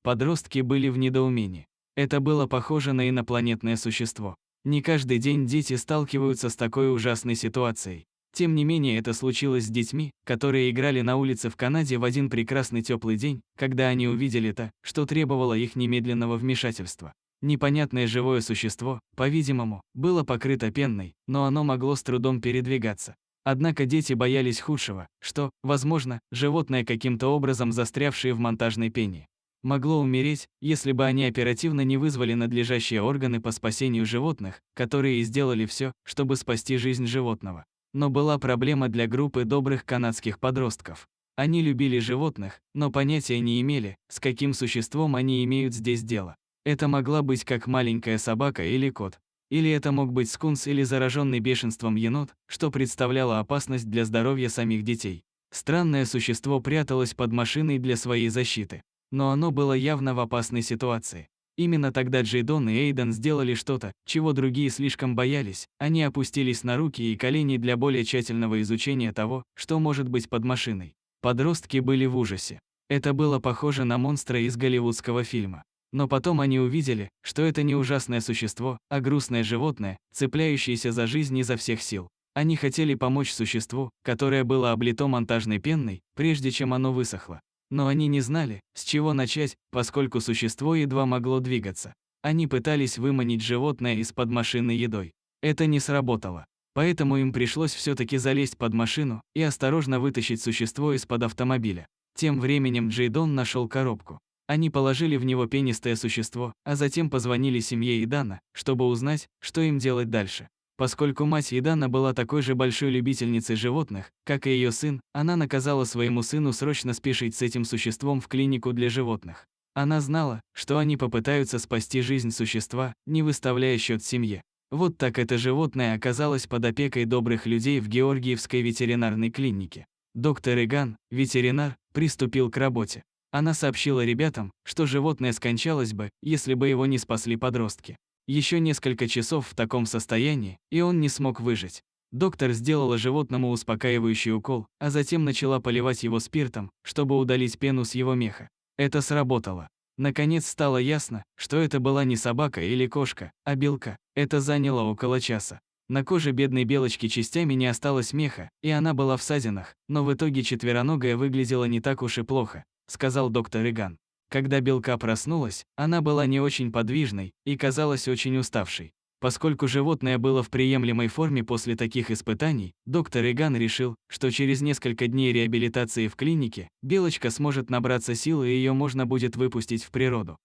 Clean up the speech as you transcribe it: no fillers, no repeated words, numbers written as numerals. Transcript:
Подростки были в недоумении. Это было похоже на инопланетное существо. Не каждый день дети сталкиваются с такой ужасной ситуацией. Тем не менее, это случилось с детьми, которые играли на улице в Канаде в один прекрасный теплый день, когда они увидели то, что требовало их немедленного вмешательства. Непонятное живое существо, по-видимому, было покрыто пеной, но оно могло с трудом передвигаться. Однако дети боялись худшего, что, возможно, животное, каким-то образом застрявшее в монтажной пене, могло умереть, если бы они оперативно не вызвали надлежащие органы по спасению животных, которые и сделали все, чтобы спасти жизнь животного. Но была проблема для группы добрых канадских подростков. Они любили животных, но понятия не имели, с каким существом они имеют здесь дело. Это могла быть как маленькая собака или кот. Или это мог быть скунс или зараженный бешенством енот, что представляло опасность для здоровья самих детей. Странное существо пряталось под машиной для своей защиты. Но оно было явно в опасной ситуации. Именно тогда Джейдон и Эйден сделали что-то, чего другие слишком боялись. Они опустились на руки и колени для более тщательного изучения того, что может быть под машиной. Подростки были в ужасе. Это было похоже на монстра из голливудского фильма. Но потом они увидели, что это не ужасное существо, а грустное животное, цепляющееся за жизнь изо всех сил. Они хотели помочь существу, которое было облито монтажной пеной, прежде чем оно высохло. Но они не знали, с чего начать, поскольку существо едва могло двигаться. Они пытались выманить животное из-под машины едой. Это не сработало. Поэтому им пришлось все-таки залезть под машину и осторожно вытащить существо из-под автомобиля. Тем временем Джейдон нашел коробку. Они положили в него пенистое существо, а затем позвонили семье Идана, чтобы узнать, что им делать дальше. Поскольку мать Идана была такой же большой любительницей животных, как и ее сын, она наказала своему сыну срочно спешить с этим существом в клинику для животных. Она знала, что они попытаются спасти жизнь существа, не выставляя счет семье. Вот так это животное оказалось под опекой добрых людей в Георгиевской ветеринарной клинике. Доктор Иган, ветеринар, приступил к работе. Она сообщила ребятам, что животное скончалось бы, если бы его не спасли подростки. Еще несколько часов в таком состоянии, и он не смог выжить. Доктор сделала животному успокаивающий укол, а затем начала поливать его спиртом, чтобы удалить пену с его меха. Это сработало. Наконец стало ясно, что это была не собака или кошка, а белка. Это заняло около часа. На коже бедной белочки частями не осталось меха, и она была в ссадинах, но в итоге четвероногая выглядела не так уж и плохо, сказал доктор Иган. Когда белка проснулась, она была не очень подвижной и казалась очень уставшей. Поскольку животное было в приемлемой форме после таких испытаний, доктор Иган решил, что через несколько дней реабилитации в клинике белочка сможет набраться сил и ее можно будет выпустить в природу.